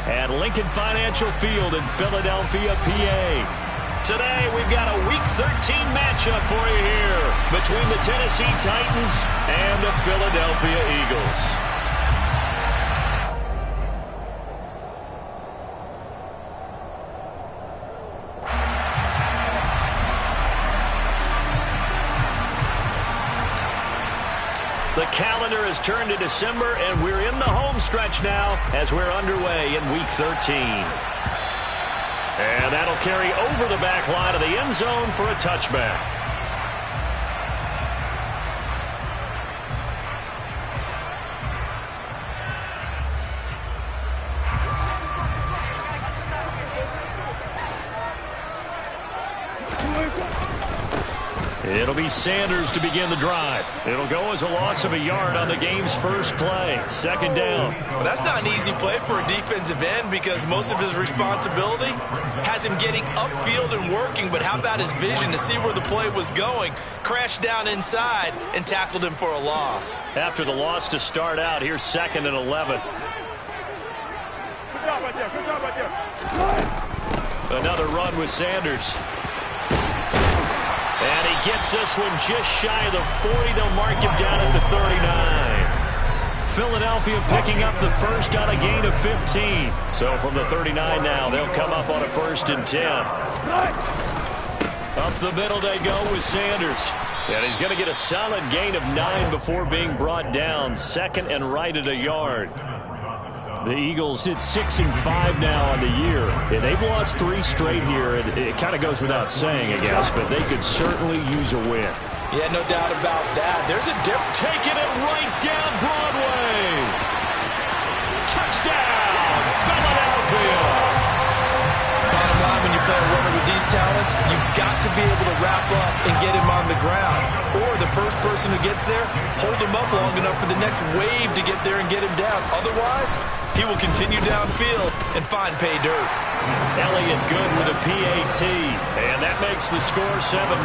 at Lincoln Financial Field in Philadelphia, PA. Today, we've got a Week 13 matchup for you here between the Tennessee Titans and the Philadelphia Eagles. The calendar has turned to December, and we're in the home stretch now as we're underway in Week 13. And that'll carry over the back line of the end zone for a touchback. It'll be Sanders to begin the drive. It'll go as a loss of a yard on the game's first play. Second down. Well, that's not an easy play for a defensive end because most of his responsibility has him getting upfield and working, but how about his vision to see where the play was going? Crashed down inside and tackled him for a loss. After the loss to start out, here's 2nd and 11. Another run with Sanders. And he gets this one just shy of the 40. They'll mark him down at the 39. Philadelphia picking up the first on a gain of 15. So from the 39 now, they'll come up on a 1st and 10. Up the middle they go with Sanders. And he's going to get a solid gain of 9 before being brought down. 2nd and right at a yard. The Eagles hit 6-5 now on the year. And they've lost 3 straight here. It kind of goes without saying, I guess, but they could certainly use a win. Yeah, no doubt about that. There's a dip. Taking it right down Broadway. Touchdown, Philadelphia. Bottom line, when you play a runner with these talents, you've got to be able to wrap up and get him on the ground. Or the first person who gets there, hold him up long enough for the next wave to get there and get him down. Otherwise, he will continue downfield and find pay dirt. Elliott good with a PAT, and that makes the score 7-0.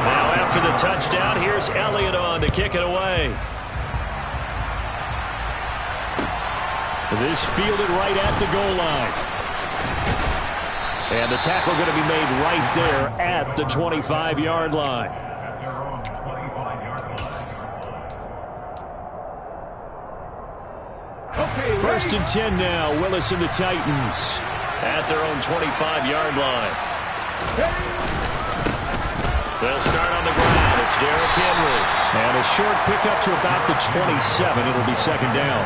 Now after the touchdown, here's Elliott on to kick it away. This fielded right at the goal line. And the tackle going to be made right there at the 25-yard line. First and 10 now. Willis and the Titans at their own 25-yard line. They'll start on the ground. It's Derrick Henry. And a short pickup to about the 27. It'll be 2nd down.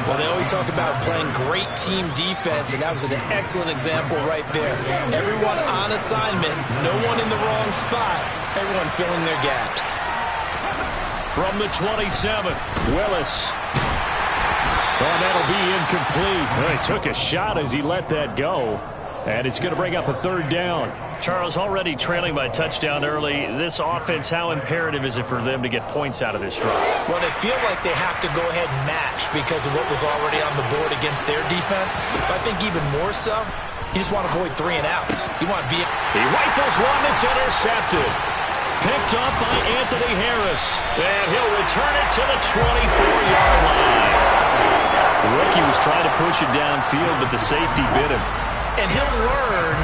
Well, they always talk about playing great team defense, and that was an excellent example right there. Everyone on assignment, no one in the wrong spot, everyone filling their gaps. From the 27, Willis. Oh, that'll be incomplete. Well, he took a shot as he let that go, and it's going to bring up a 3rd down. Charles, already trailing by touchdown early. This offense, how imperative is it for them to get points out of this drive? Well, they feel like they have to go ahead and match because of what was already on the board against their defense. But I think even more so, you just want to avoid 3 and outs. You want to be... He rifles one that's intercepted. Picked up by Anthony Harris. And he'll return it to the 24-yard line. The rookie was trying to push it downfield, but the safety bit him. And he'll learn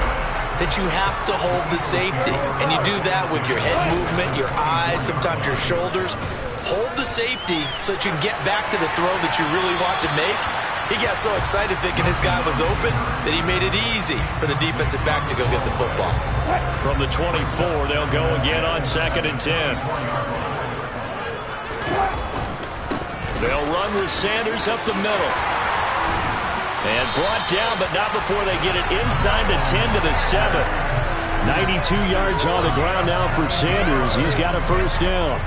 that you have to hold the safety. And you do that with your head movement, your eyes, sometimes your shoulders. Hold the safety so that you can get back to the throw that you really want to make. He got so excited thinking his guy was open that he made it easy for the defensive back to go get the football. From the 24, they'll go again on 2nd and 10. They'll run with Sanders up the middle. And brought down, but not before they get it inside the 10 to the 7. 92 yards on the ground now for Sanders. He's got a 1st down.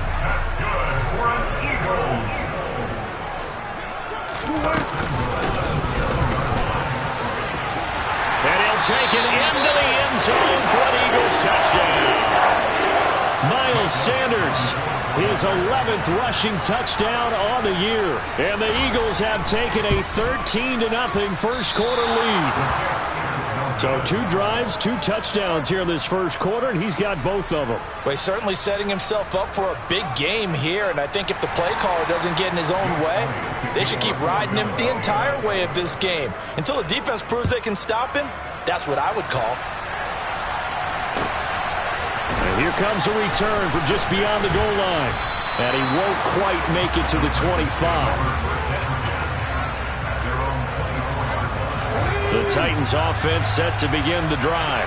And he'll take it into the end zone for an Eagles touchdown. Miles Sanders, his 11th rushing touchdown on the year. And the Eagles have taken a 13-0 first quarter lead. So 2 drives, 2 touchdowns here in this first quarter, and he's got both of them. Well, he's certainly setting himself up for a big game here, and I think if the play caller doesn't get in his own way, they should keep riding him the entire way of this game. Until the defense proves they can stop him, that's what I would call. And here comes a return from just beyond the goal line. And he won't quite make it to the 25. The Titans offense set to begin the drive.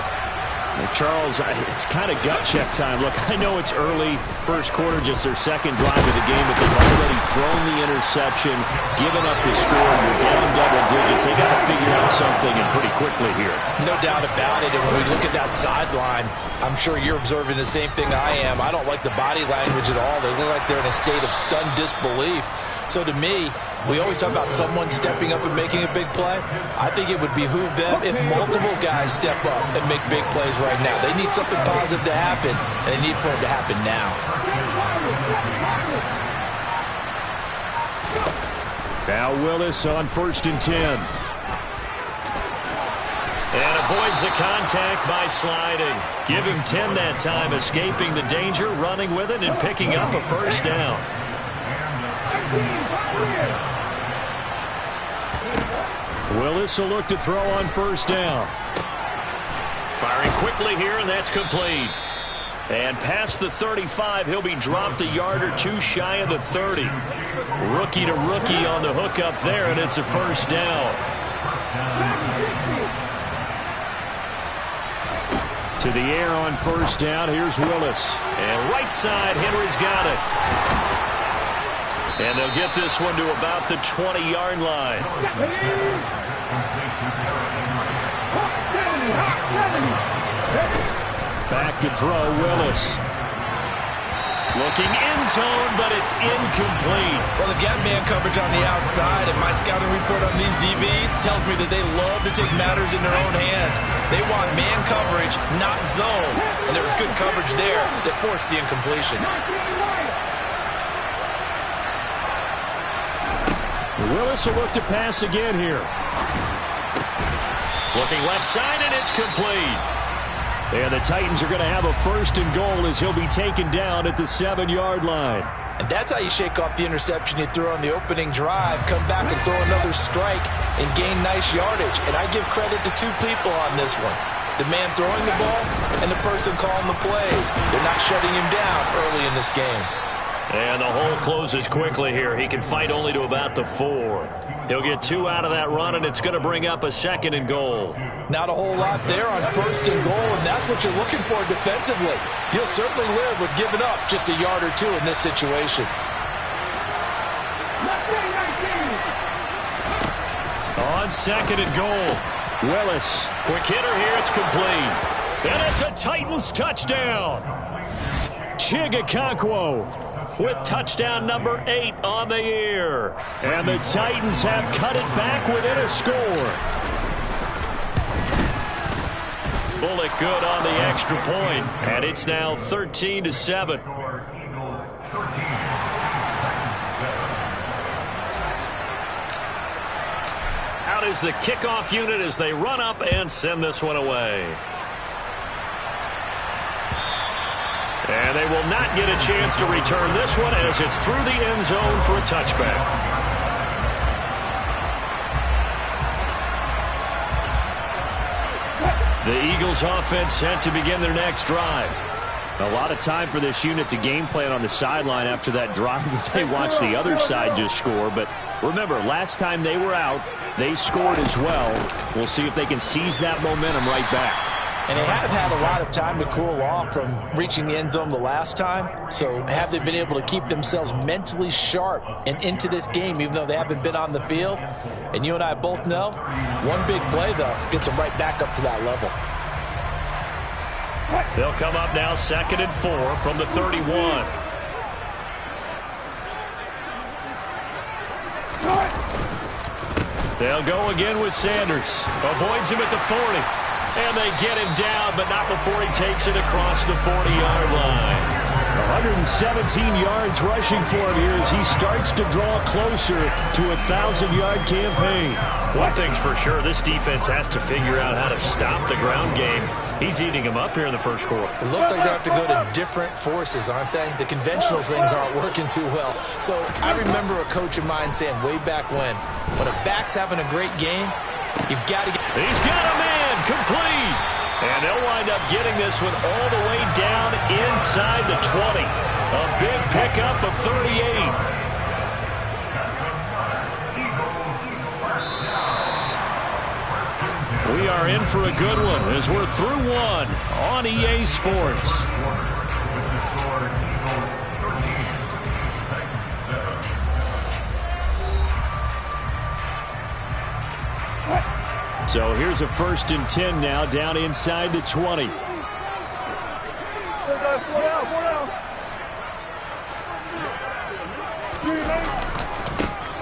Well, Charles, it's kind of gut check time. Look, I know it's early, first quarter, just their second drive of the game, but they've already thrown the interception, given up the score. You're down double digits. They got to figure out something, and pretty quickly here. No doubt about it. And when we look at that sideline, I'm sure you're observing the same thing I am. I don't like the body language at all. They look like they're in a state of stunned disbelief. So to me, we always talk about someone stepping up and making a big play. I think it would behoove them if multiple guys step up and make big plays right now. They need something positive to happen, and they need for it to happen now. Now Willis on 1st and 10. And avoids the contact by sliding. Give him 10 that time, escaping the danger, running with it, and picking up a first down. Willis will look to throw on 1st down. Firing quickly here, and that's complete. And past the 35, he'll be dropped a yard or 2 shy of the 30. Rookie to rookie on the hook up there, and it's a first down. To the air on 1st down, here's Willis. And right side, Henry's got it. And they'll get this one to about the 20-yard line. Back to throw, Willis. Looking end zone, but it's incomplete. Well, they've got man coverage on the outside, and my scouting report on these DBs tells me that they love to take matters in their own hands. They want man coverage, not zone. And there was good coverage there that forced the incompletion. Willis will look to pass again here. Looking left side, and it's complete. And the Titans are going to have a 1st and goal as he'll be taken down at the 7-yard line. And that's how you shake off the interception you threw on the opening drive, come back and throw another strike and gain nice yardage. And I give credit to 2 people on this one. The man throwing the ball and the person calling the plays. They're not shutting him down early in this game. And the hole closes quickly here. He can fight only to about the 4. He'll get 2 out of that run, and it's going to bring up a 2nd and goal. Not a whole lot there on 1st and goal, and that's what you're looking for defensively. You'll certainly live with giving up just a yard or 2 in this situation. On 2nd and goal, Willis. Quick hitter here, it's complete. And it's a Titans touchdown. Chigakonkwo with touchdown number 8 on the year. And the Titans have cut it back within a score. Bullock good on the extra point, and it's now 13-7. Out is the kickoff unit as they run up and send this one away. And they will not get a chance to return this one as it's through the end zone for a touchback. The Eagles offense set to begin their next drive. A lot of time for this unit to game plan on the sideline after that drive that they watched the other side just score. But remember, last time they were out, they scored as well. We'll see if they can seize that momentum right back. And they have had a lot of time to cool off from reaching the end zone the last time. So have they been able to keep themselves mentally sharp and into this game, even though they haven't been on the field? And you and I both know, one big play, though, gets them right back up to that level. They'll come up now 2nd and 4 from the 31. They'll go again with Sanders. Avoids him at the 40. And they get him down, but not before he takes it across the 40-yard line. 117 yards rushing for him here as he starts to draw closer to a 1,000-yard campaign. One thing's for sure, this defense has to figure out how to stop the ground game. He's eating them up here in the first quarter. It looks like they have to go to different forces, aren't they? The conventional things aren't working too well. So I remember a coach of mine saying way back when a back's having a great game, you've got to get... He's got a man complete. And they'll wind up getting this one all the way down inside the 20. A big pickup of 38. We are in for a good one as we're through one on EA Sports. So here's a 1st and 10 now down inside the 20.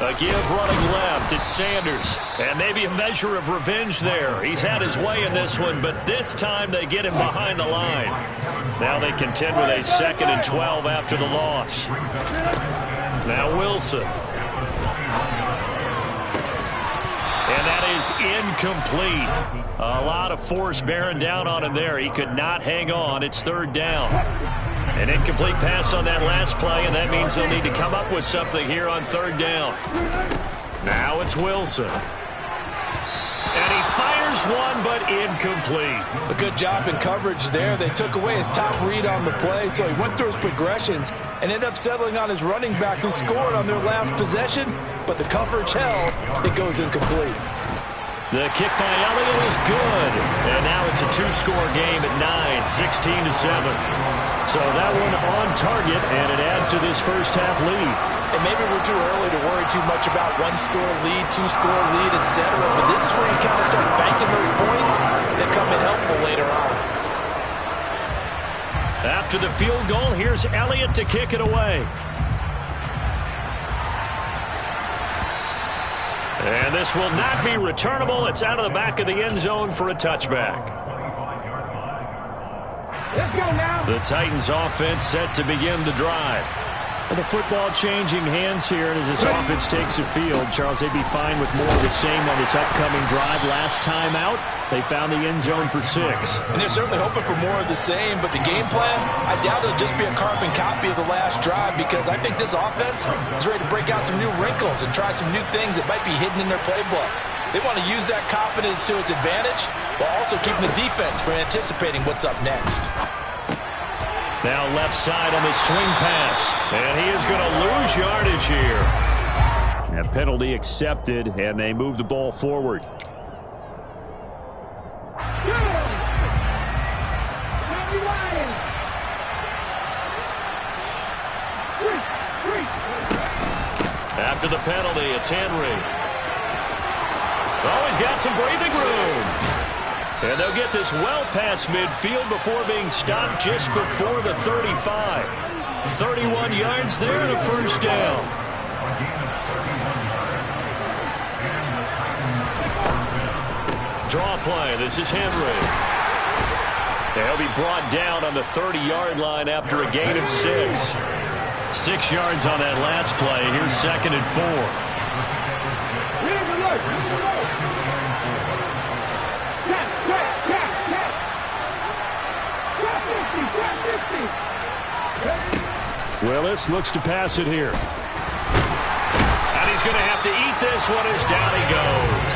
A give running left. It's Sanders. And maybe a measure of revenge there. He's had his way in this one, but this time they get him behind the line. Now they contend with a 2nd and 12 after the loss. Now Wilson. And that is incomplete. A lot of force bearing down on him there. He could not hang on. It's 3rd down. An incomplete pass on that last play, and that means they'll need to come up with something here on 3rd down. Now it's Wilson. And he fires one, but incomplete. A good job in coverage there. They took away his top read on the play, so he went through his progressions and ended up settling on his running back who scored on their last possession, but the coverage held. It goes incomplete. The kick by Elliott is good. And now it's a 2-score game at 9, 16-7. So that one on target, and it adds to this first half lead. And maybe we're too early to worry too much about 1-score lead, 2-score lead, etc. But this is where you kind of start banking those points that come in helpful later on. After the field goal, here's Elliott to kick it away. And this will not be returnable. It's out of the back of the end zone for a touchback. Let's go now. The Titans offense set to begin the drive. And the football changing hands here, and as this offense takes the field, Charles, they'd be fine with more of the same on this upcoming drive. Last time out, they found the end zone for 6. And they're certainly hoping for more of the same, but the game plan, I doubt it'll just be a carbon copy of the last drive, because I think this offense is ready to break out some new wrinkles and try some new things that might be hidden in their playbook. They want to use that confidence to its advantage while also keeping the defense from anticipating what's up next. Now left side on the swing pass, and he is going to lose yardage here. A penalty accepted, and they move the ball forward. After the penalty, it's Henry. Oh, he's got some breathing room. And they'll get this well past midfield before being stopped just before the 35. 31 yards there and a first down. Draw play. This is Henry. They'll be brought down on the 30-yard line after a gain of 6. 6 yards on that last play. Here's 2nd and 4. Willis looks to pass it here. And he's going to have to eat this one as down he goes.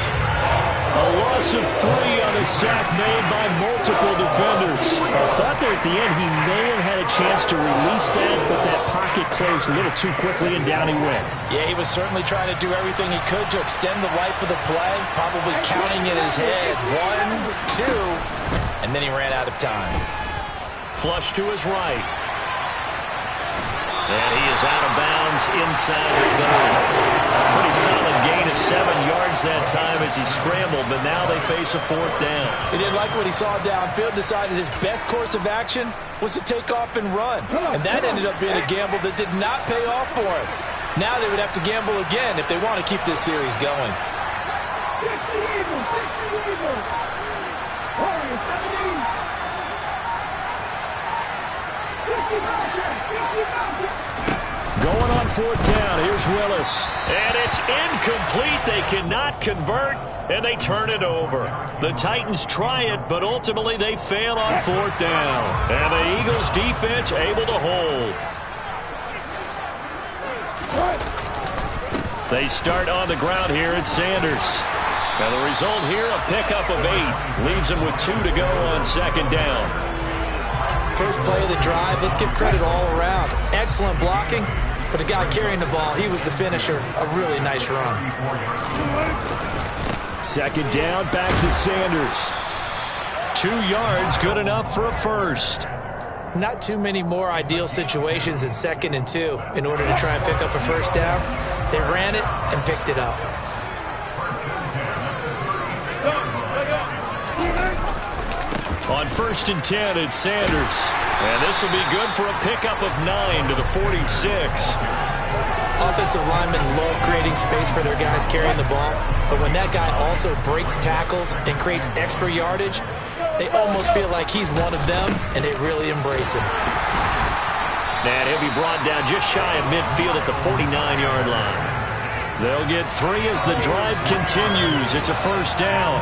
A loss of 3 on a sack made by multiple defenders. I thought there at the end he may have had a chance to release that, but that pocket closed a little too quickly and down he went. Yeah, he was certainly trying to do everything he could to extend the life of the play, probably counting in his head 1, 2, and then he ran out of time. Flush to his right. And he is out of bounds inside the 30. Pretty solid gain of 7 yards that time as he scrambled, but now they face a 4th down. He didn't like what he saw downfield, decided his best course of action was to take off and run. And that ended up being a gamble that did not pay off for him. Now they would have to gamble again if they want to keep this series going. 60 Eagles, 60 Eagles. Warriors, 17. 65 check. Going on fourth down. Here's Willis. And it's incomplete. They cannot convert, and they turn it over. The Titans try it, but ultimately they fail on fourth down. And the Eagles defense able to hold. They start on the ground here at Sanders. And the result here, a pickup of 8. Leaves them with 2 to go on second down. First play of the drive, let's give credit all around. Excellent blocking, but the guy carrying the ball, he was the finisher. A really nice run. Second down, back to Sanders. 2 yards, good enough for a first. Not too many more ideal situations in 2nd and 2 in order to try and pick up a first down. They ran it and picked it up. On 1st and 10, it's Sanders. And this will be good for a pickup of 9 to the 46. Offensive linemen love creating space for their guys carrying the ball, but when that guy also breaks tackles and creates extra yardage, they almost feel like he's one of them, and they really embrace him. And he'll be brought down just shy of midfield at the 49-yard line. They'll get 3 as the drive continues. It's a first down.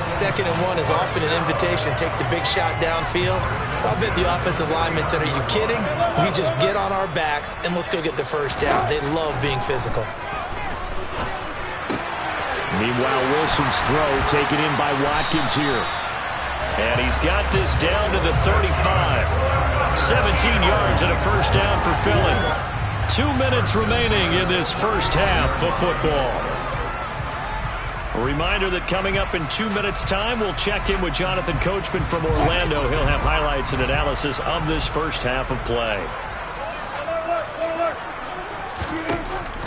2nd and 1 is often an invitation to take the big shot downfield. I bet the offensive linemen said, are you kidding? We just get on our backs and let's go get the first down. They love being physical. Meanwhile, Wilson's throw taken in by Watkins here. And he's got this down to the 35. 17 yards and a first down for Philly. 2 minutes remaining in this first half of football. A reminder that coming up in 2 minutes' time, we'll check in with Jonathan Coachman from Orlando. He'll have highlights and analysis of this first half of play.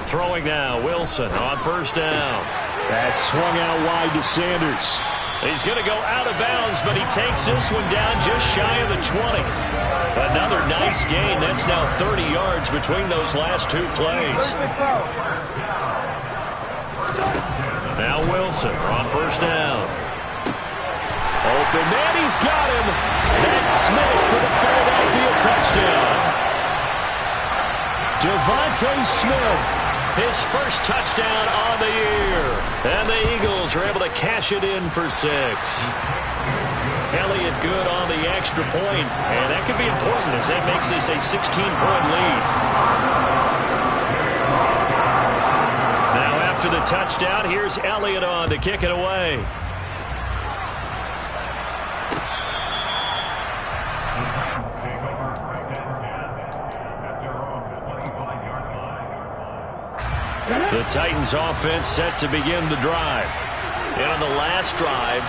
Throwing now, Wilson on first down. That's swung out wide to Sanders. He's going to go out of bounds, but he takes this one down just shy of the 20. Another nice gain. That's now 30 yards between those last 2 plays. Now Wilson on first down. Open man, he's got him. That's Smith for the Philadelphia touchdown. Devontae Smith, his first touchdown on the year. And the Eagles are able to cash it in for 6. Elliott good on the extra point, and that could be important as that makes this a 16-point lead. After the touchdown, here's Elliott on to kick it away. The Titans offense set to begin the drive. And on the last drive,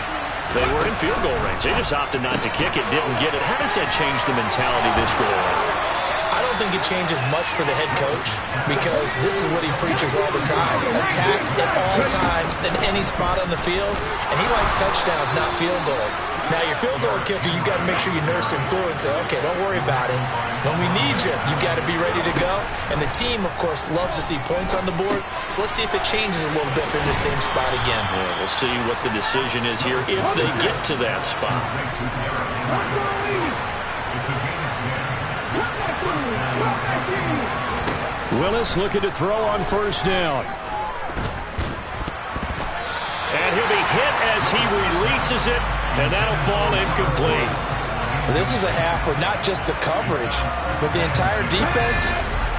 they were in field goal range. They just opted not to kick it, didn't get it. How does that change the mentality this go on? I don't think it changes much for the head coach because this is what he preaches all the time. Attack at all times in any spot on the field, and he likes touchdowns, not field goals. Now, your field goal kicker, you got to make sure you nurse him through and say, okay, don't worry about it. When we need you, you've got to be ready to go. And the team, of course, loves to see points on the board, so let's see if it changes a little bit in the same spot again. Yeah, we'll see what the decision is here if they get to that spot. Willis looking to throw on first down. And he'll be hit as he releases it, and that'll fall incomplete. This is a half where not just the coverage, but the entire defense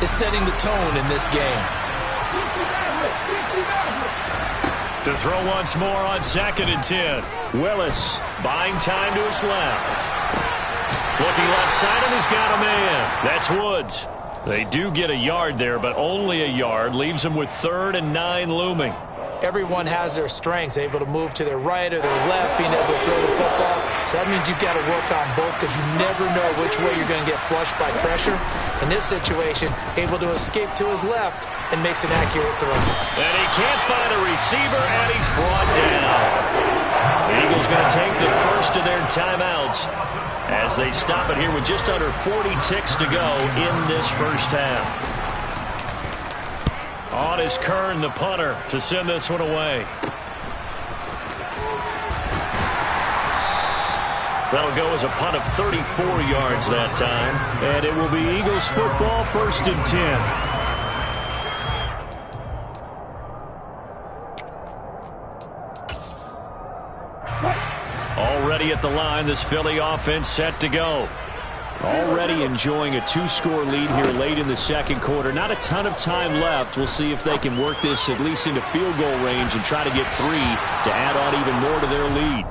is setting the tone in this game. To throw once more on 2nd and 10. Willis buying time to his left. Looking left side, and he's got a man. That's Woods. They do get a yard there, but only a yard. Leaves them with 3rd and 9 looming. Everyone has their strengths, able to move to their right or their left, being able to throw the football. So that means you've got to work on both because you never know which way you're going to get flushed by pressure. In this situation, able to escape to his left and makes an accurate throw. And he can't find a receiver, and he's brought down. The Eagles going to take the first of their timeouts as they stop it here with just under 40 ticks to go in this first half. On is Kern, the punter, to send this one away. That'll go as a punt of 34 yards that time. And it will be Eagles football, 1st and 10. Already at the line, this Philly offense set to go. Already enjoying a 2-score lead here late in the second quarter. Not a ton of time left. We'll see if they can work this at least into field goal range and try to get 3 to add on even more to their lead.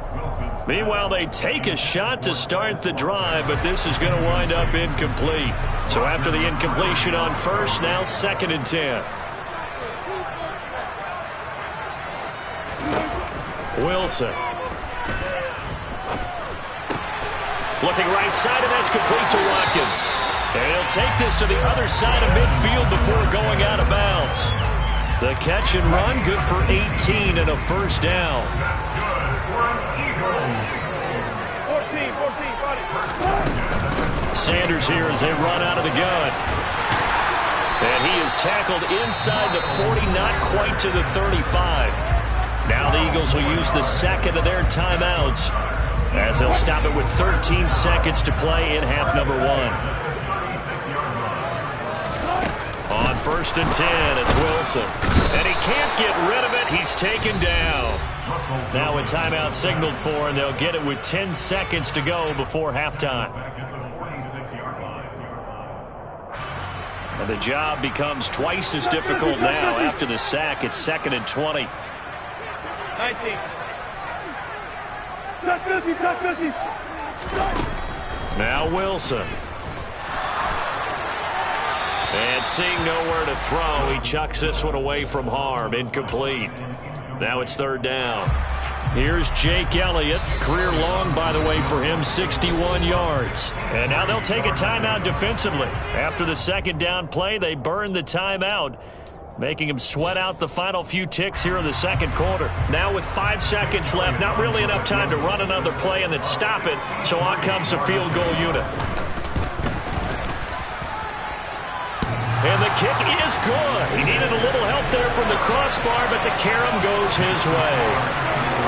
Meanwhile, they take a shot to start the drive, but this is going to wind up incomplete. So after the incompletion on first, now 2nd and 10. Wilson. Looking right side, and that's complete to Watkins. And he'll take this to the other side of midfield before going out of bounds. The catch and run, good for 18 and a first down. 14, Sanders here as they run out of the gun. And he is tackled inside the 40, not quite to the 35. Now the Eagles will use the second of their timeouts, as they'll stop it with 13 seconds to play in half number 1. On 1st and 10, it's Wilson. And he can't get rid of it. He's taken down. Now a timeout signaled for, and they'll get it with 10 seconds to go before halftime. And the job becomes twice as difficult now after the sack. It's 2nd and 20. 19. Touch 50, touch 50. Now Wilson. And seeing nowhere to throw, he chucks this one away from harm. Incomplete. Now it's 3rd down. Here's Jake Elliott. Career long, by the way, for him, 61 yards. And now they'll take a timeout defensively. After the 2nd down play, they burn the timeout, making him sweat out the final few ticks here in the 2nd quarter. Now with 5 seconds left, not really enough time to run another play and then stop it, so on comes the field goal unit. And the kick is good. He needed a little help there from the crossbar, but the carom goes his way.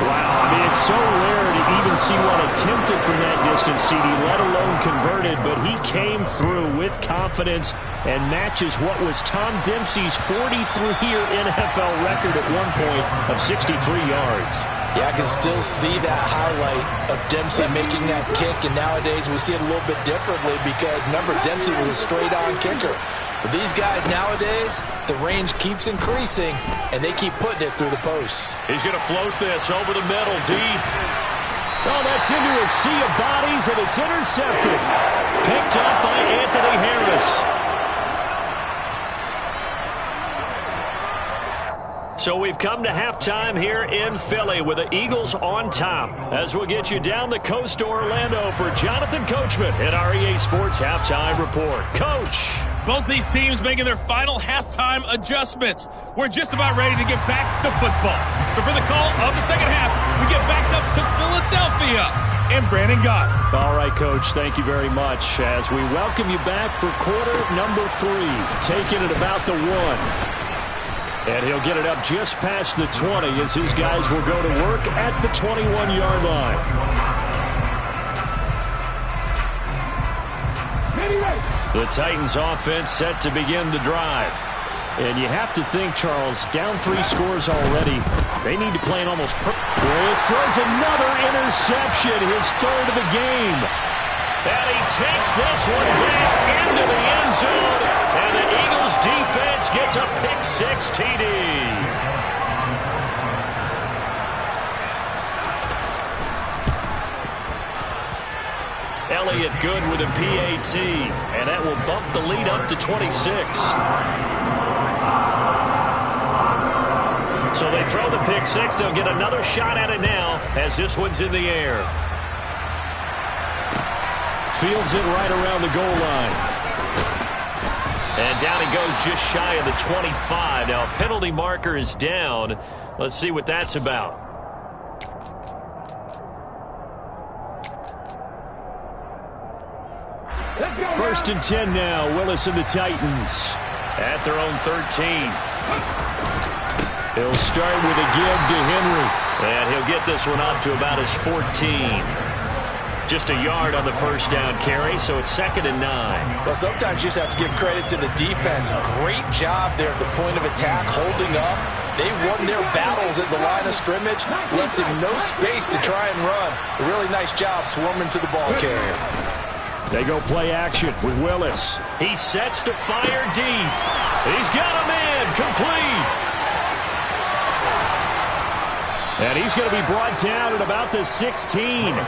Wow, I mean, it's so rare to even see one attempted from that distance, CD, let alone converted, but he came through with confidence and matches what was Tom Dempsey's 43-year NFL record at one point of 63 yards. Yeah, I can still see that highlight of Dempsey making that kick, and nowadays we see it a little bit differently because, remember, Dempsey was a straight-on kicker. But these guys nowadays, the range keeps increasing, and they keep putting it through the posts. He's going to float this over the middle, deep. Oh, that's into a sea of bodies, and it's intercepted. Picked up by Anthony Harris. So we've come to halftime here in Philly with the Eagles on top. As we'll get you down the coast to Orlando for Jonathan Coachman at our EA Sports Halftime Report. Coach. Both these teams making their final halftime adjustments. We're just about ready to get back to football. So for the call of the second half, we get back up to Philadelphia and Brandon Gott. All right, Coach, thank you very much. As we welcome you back for quarter number 3, taking it about the 1. And he'll get it up just past the 20 as his guys will go to work at the 21-yard line. The Titans offense set to begin the drive. And you have to think, Charles, down 3 scores already. They need to play an almost Willis throws another interception, his 3rd of the game. And he takes this one back into the end zone. And the Eagles defense gets a pick-6 TD. Elliott good with a PAT, and that will bump the lead up to 26. So they throw the pick-6. They'll get another shot at it now as this one's in the air. Fields it right around the goal line. And down he goes just shy of the 25. Now a penalty marker is down. Let's see what that's about. First and 10 now. Willis and the Titans at their own 13. He'll start with a give to Henry. And he'll get this one up to about his 14. Just a yard on the first down carry, so it's 2nd and 9. Well, sometimes you just have to give credit to the defense. Great job there at the point of attack, holding up. They won their battles at the line of scrimmage, left him no space to try and run. A really nice job swarming to the ball carrier. They go play action with Willis. He sets to fire deep. He's got a man complete. And he's going to be brought down at about the 16.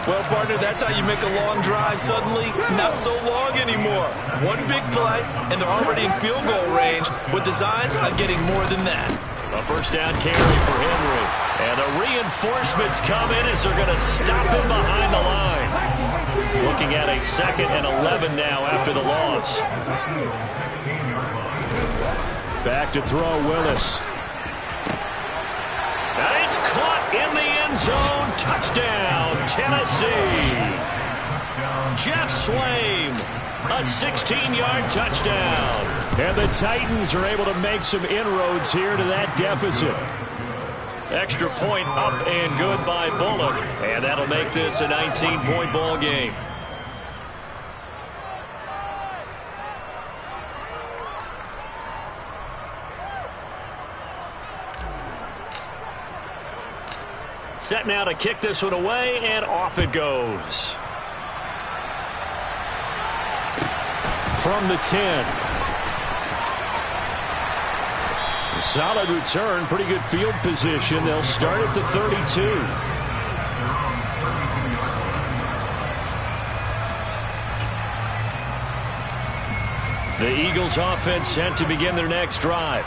Well, partner, that's how you make a long drive suddenly not so long anymore. One big play, and they're already in field goal range with designs on getting more than that. A first down carry for Henry. And the reinforcements come in as they're going to stop him behind the line. Looking at a 2nd and 11 now after the loss. Back to throw, Willis. And it's caught in the end zone. Touchdown, Tennessee. Jeff Swaim, a 16-yard touchdown. And the Titans are able to make some inroads here to that deficit. Extra point up and good by Bullock. And that'll make this a 19-point ball game. Set now to kick this one away, and off it goes. From the 10. A solid return, pretty good field position. They'll start at the 32. The Eagles offense set to begin their next drive.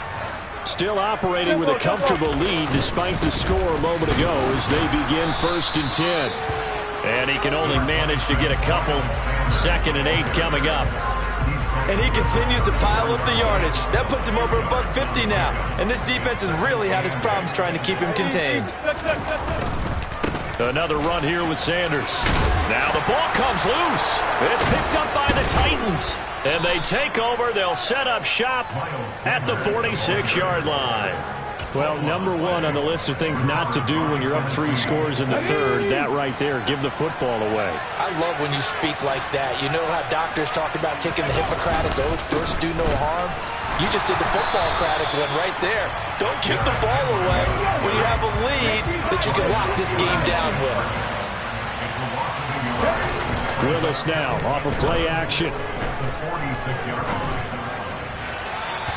Still operating with a comfortable lead despite the score a moment ago as they begin 1st and 10. And he can only manage to get a couple. 2nd and 8 coming up. And he continues to pile up the yardage. That puts him over $150 now. And this defense has really had its problems trying to keep him contained. Another run here with Sanders. Now the ball comes loose. It's picked up by the Titans. And they take over. They'll set up shop at the 46-yard line. Well, number one on the list of things not to do when you're up 3 scores in the 3rd. That right there, give the football away. I love when you speak like that. You know how doctors talk about taking the Hippocratic oath, doors do no harm? You just did the football-cratic one right there. Don't give the ball away when you have a lead that you can lock this game down with. Willis now off of play action.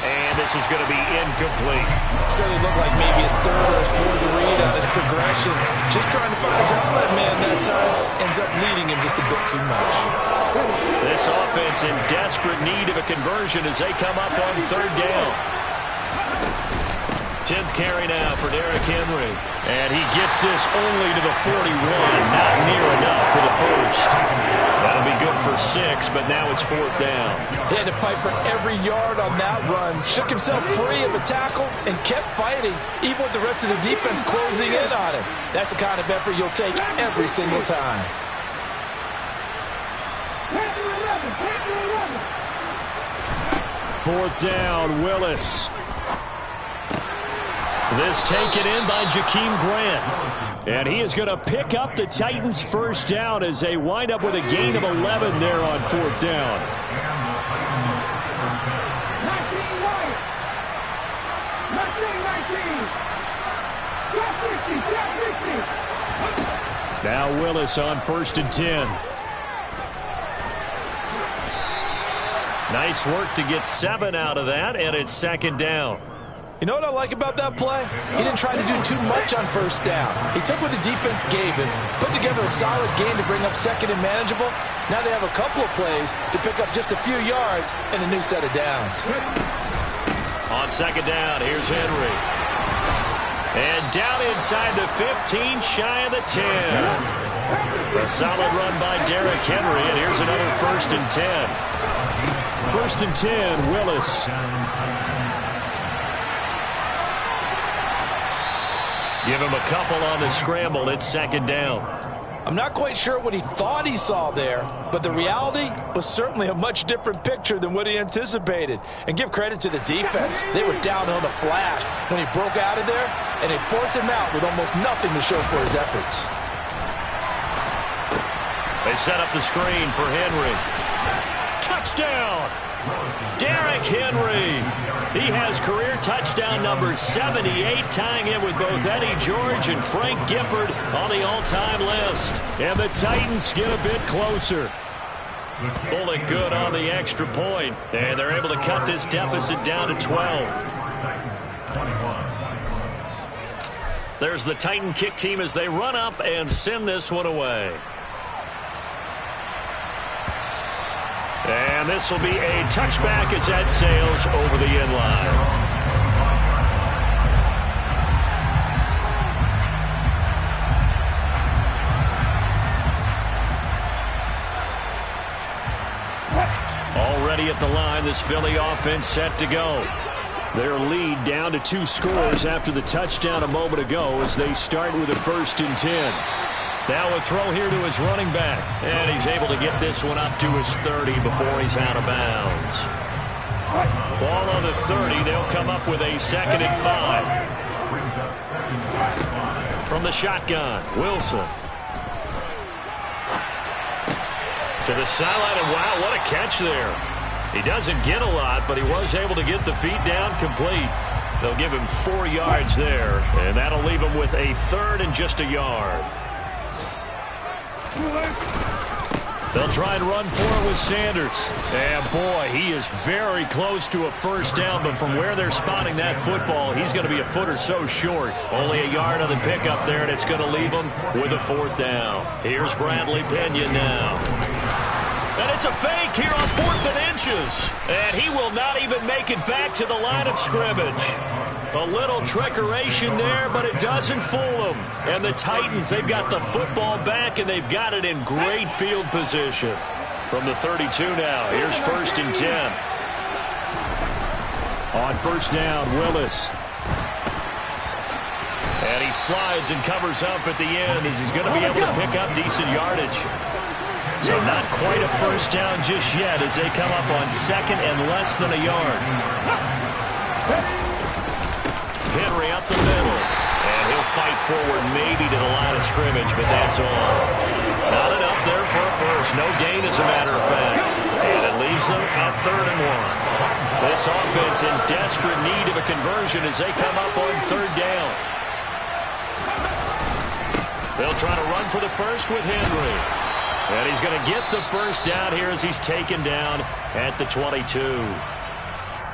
And this is going to be incomplete. Certainly looked like maybe his 3rd or his 4th read on his progression. Just trying to find his outlet man that time. Ends up leading him just a bit too much. This offense in desperate need of a conversion as they come up on 3rd down. 10th carry now for Derrick Henry. And he gets this only to the 41. Not near enough for the first. That'll be good for 6, but now it's 4th down. He had to fight for every yard on that run. Shook himself free of a tackle and kept fighting, even with the rest of the defense closing in on him. That's the kind of effort you'll take every single time. 4th down, Willis. This taken in by Jakeem Grant. And he is going to pick up the Titans' 1st down as they wind up with a gain of 11 there on 4th down. Now Willis on 1st and 10. Nice work to get 7 out of that, and it's 2nd down. You know what I like about that play? He didn't try to do too much on 1st down. He took what the defense gave him, put together a solid game to bring up 2nd and manageable. Now they have a couple of plays to pick up just a few yards and a new set of downs. On 2nd down, here's Henry. And down inside the 15, shy of the 10. A solid run by Derrick Henry, and here's another 1st and 10. 1st and 10, Willis. Give him a couple on the scramble. It's 2nd down. I'm not quite sure what he thought he saw there, but the reality was certainly a much different picture than what he anticipated. And give credit to the defense. They were down on the flash when he broke out of there, and they forced him out with almost nothing to show for his efforts. They set up the screen for Henry. Touchdown! Derrick Henry. He has career touchdown number 78, tying him with both Eddie George and Frank Gifford on the all-time list. And the Titans get a bit closer. Pulling good on the extra point, and they're able to cut this deficit down to 12. There's the Titan kick team as they run up and send this one away. And this will be a touchback as that sails over the end line. Already at the line, this Philly offense set to go. Their lead down to 2 scores after the touchdown a moment ago as they start with a 1st and 10. Now a throw here to his running back. And he's able to get this one up to his 30 before he's out of bounds. Ball on the 30. They'll come up with a 2nd and 5. From the shotgun, Wilson. To the sideline, and wow, what a catch there. He doesn't get a lot, but he was able to get the feet down complete. They'll give him 4 yards there, and that'll leave him with a 3rd and just a yard. They'll try and run for it with Sanders. And boy, he is very close to a 1st down, but from where they're spotting that football, he's going to be a foot or so short. Only a yard on the pickup there, and it's going to leave him with a 4th down. Here's Bradley Pinion now. And it's a fake here on 4th and inches. And he will not even make it back to the line of scrimmage. A little trickeration there, but it doesn't fool them. And the Titans, they've got the football back, and they've got it in great field position. From the 32 now, here's 1st and 10. On 1st down, Willis. And he slides and covers up at the end as he's going to be able to pick up decent yardage. So not quite a 1st down just yet as they come up on 2nd and less than a yard. Henry up the middle. And he'll fight forward maybe to the line of scrimmage, but that's all. Not enough there for a 1st. No gain as a matter of fact. And it leaves them at 3rd and 1. This offense in desperate need of a conversion as they come up on 3rd down. They'll try to run for the 1st with Henry. And he's going to get the 1st down here as he's taken down at the 22.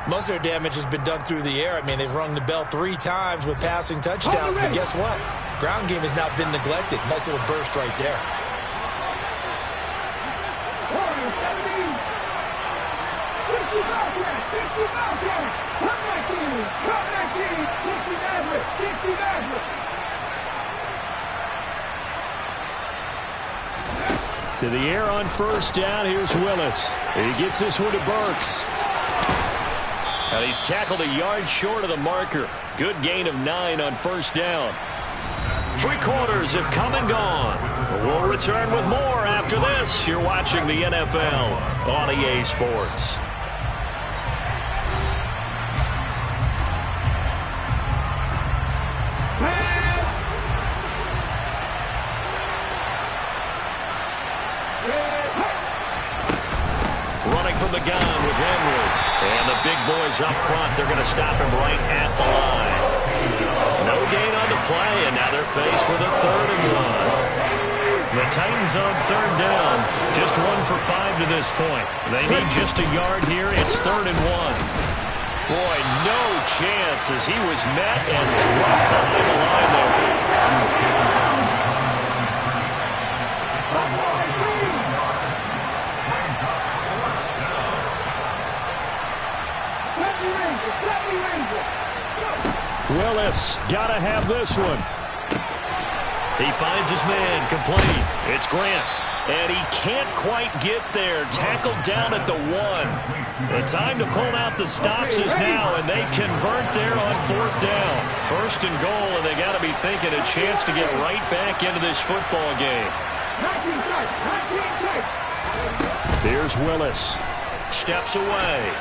Most of their damage has been done through the air. I mean, they've rung the bell 3 times with passing touchdowns, but guess what? Ground game has not been neglected. Nice little burst right there. To the air on 1st down, here's Willis. He gets this one to Burks. And he's tackled a yard short of the marker. Good gain of 9 on 1st down. 3 quarters have come and gone. We'll return with more after this. You're watching the NFL on EA Sports. Running from the gun with Henry. And the big boys up front, they're going to stop him right at the line. No gain on the play, and now they're faced with a 3rd and 1. The Titans on 3rd down, just 1 for 5 to this point. They need just a yard here. It's 3rd and 1. Boy, no chance as he was met and dropped behind the line there. Willis, gotta have this one. He finds his man, complete. It's Grant. And he can't quite get there. Tackled down at the 1. The time to pull out the stops is now, and they convert there on 4th down. 1st and goal, and they got to be thinking a chance to get right back into this football game. Here's Willis. Steps away.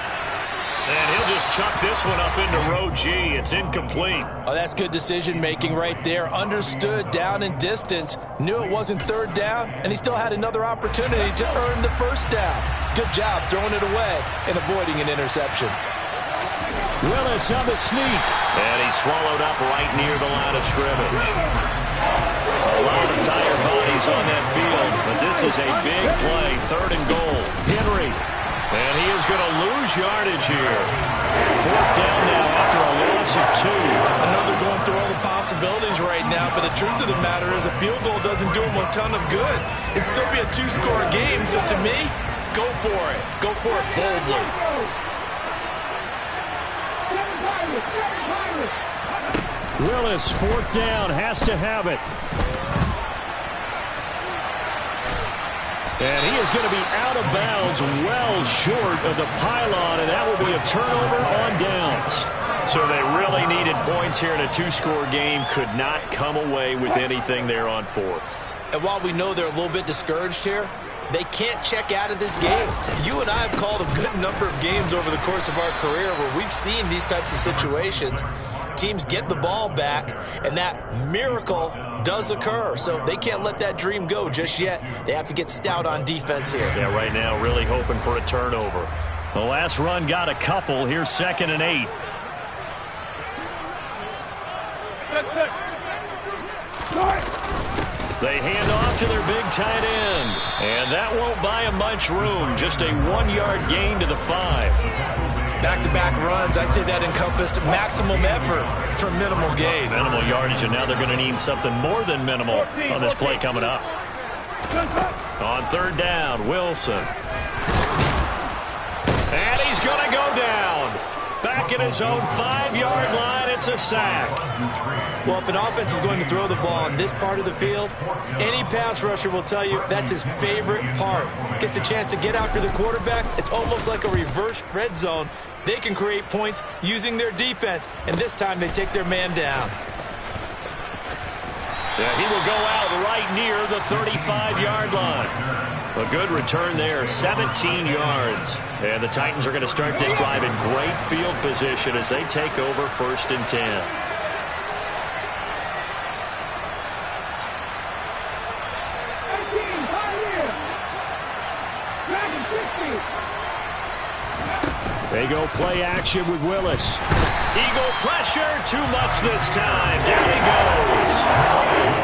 And he'll just chuck this one up into row G. It's incomplete. Oh, that's good decision-making right there. Understood down and distance, knew it wasn't third down, and he still had another opportunity to earn the first down. Good job throwing it away and avoiding an interception. Willis on the sneak. And he's swallowed up right near the line of scrimmage. A lot of tired bodies on that field, but this is a big play. 3rd and goal. Henry. And he is going to lose yardage here. 4th down now after a loss of 2. Another going through all the possibilities right now, but the truth of the matter is a field goal doesn't do him a ton of good. It'd still be a 2-score game, so to me, go for it. Go for it boldly. Willis, 4th down, has to have it. And he is going to be out of bounds, well short of the pylon, and that will be a turnover on downs. So they really needed points here in a 2-score game. Could not come away with anything there on 4th. And while we know they're a little bit discouraged here, they can't check out of this game. You and I have called a good number of games over the course of our career where we've seen these types of situations. Teams get the ball back, and that miracle does occur. So they can't let that dream go just yet. They have to get stout on defense here. Yeah, right now really hoping for a turnover. The last run got a couple. Here's 2nd and 8. They hand off to their big tight end. And that won't buy him much room. Just a 1-yard gain to the 5. Back-to-back runs, I'd say that encompassed maximum effort for minimal gain. Minimal yardage, and now they're going to need something more than minimal on this play coming up. On 3rd down, Wilson. And he's going to go down. Back at his own 5-yard line, it's a sack. Well, if an offense is going to throw the ball in this part of the field, any pass rusher will tell you that's his favorite part. Gets a chance to get after the quarterback. It's almost like a reverse red zone. They can create points using their defense, and this time they take their man down. Yeah, he will go out right near the 35-yard line. A good return there, 17 yards. And the Titans are going to start this drive in great field position as they take over 1st and 10. They go play action with Willis. Eagle pressure, too much this time. Down he goes.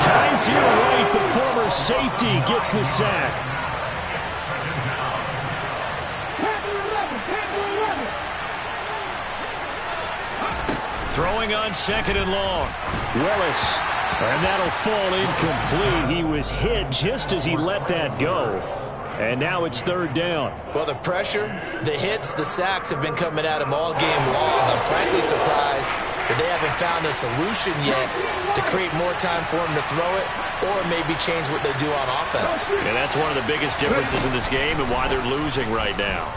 Kaiser White, the former safety, gets the sack. Throwing on 2nd and long. Willis. And that'll fall incomplete. He was hit just as he let that go. And now it's 3rd down. Well, the pressure, the hits, the sacks have been coming at him all game long. I'm frankly surprised that they haven't found a solution yet to create more time for him to throw it or maybe change what they do on offense. And that's one of the biggest differences in this game and why they're losing right now.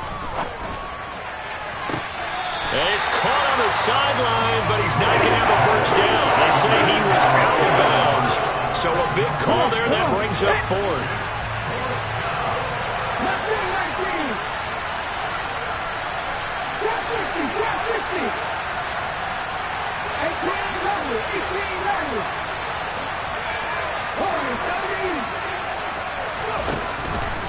And he's caught on the sideline, but he's not going to have a first down. They say he was out of bounds. So a big call there that brings up 4th.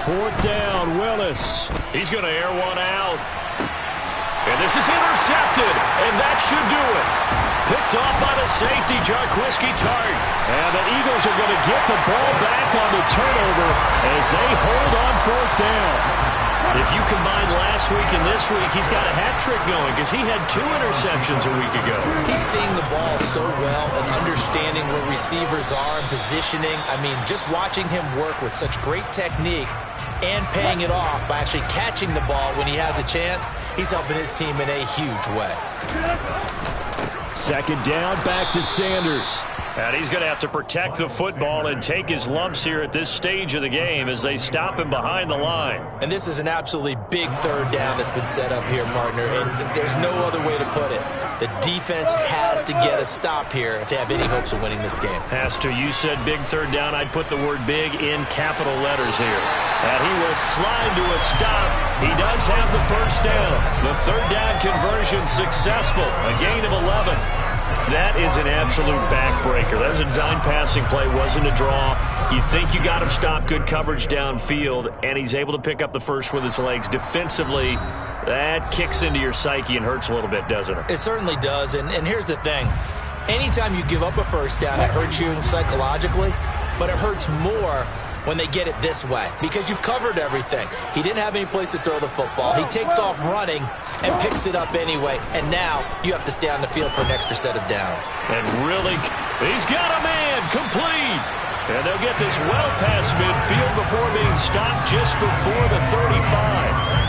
Fourth down, Willis. He's going to air one out. And this is intercepted, and that should do it. Picked off by the safety, Jarquiski Tart. And the Eagles are going to get the ball back on the turnover as they hold on 4th down. If you combine last week and this week, he's got a hat trick going because he had 2 interceptions a week ago. He's seeing the ball so well and understanding where receivers are and positioning. I mean, just watching him work with such great technique and paying it off by actually catching the ball when he has a chance, he's helping his team in a huge way. 2nd down, back to Sanders. And he's going to have to protect the football and take his lumps here at this stage of the game as they stop him behind the line. And this is an absolutely big 3rd down that's been set up here, partner, and there's no other way to put it. The defense has to get a stop here if they have any hopes of winning this game. Pastor, you said big third down. I'd put the word big in capital letters here. And he will slide to a stop. He does have the first down. The third down conversion successful. A gain of 11. That is an absolute backbreaker. That was a design passing play. Wasn't a draw. You think you got him stopped. Good coverage downfield. And he's able to pick up the first with his legs. Defensively, that kicks into your psyche and hurts a little bit, doesn't it? It certainly does. And here's the thing. Anytime you give up a first down, it hurts you psychologically. But it hurts more when they get it this way because you've covered everything. He didn't have any place to throw the football. He takes off running and picks it up anyway. And now you have to stay on the field for an extra set of downs. And really, he's got a man complete. And they'll get this well past midfield before being stopped just before the 35.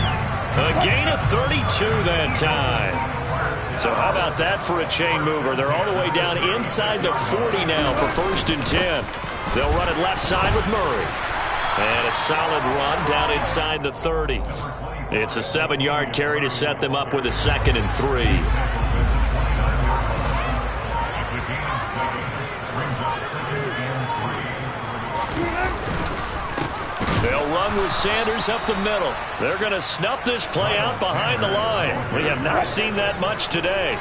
A gain of 32 that time. So how about that for a chain mover? They're all the way down inside the 40 now for 1st and 10. They'll run it left side with Murray. And a solid run down inside the 30. It's a 7-yard carry to set them up with a 2nd and 3. They'll run with Sanders up the middle. They're going to snuff this play out behind the line. We have not seen that much today.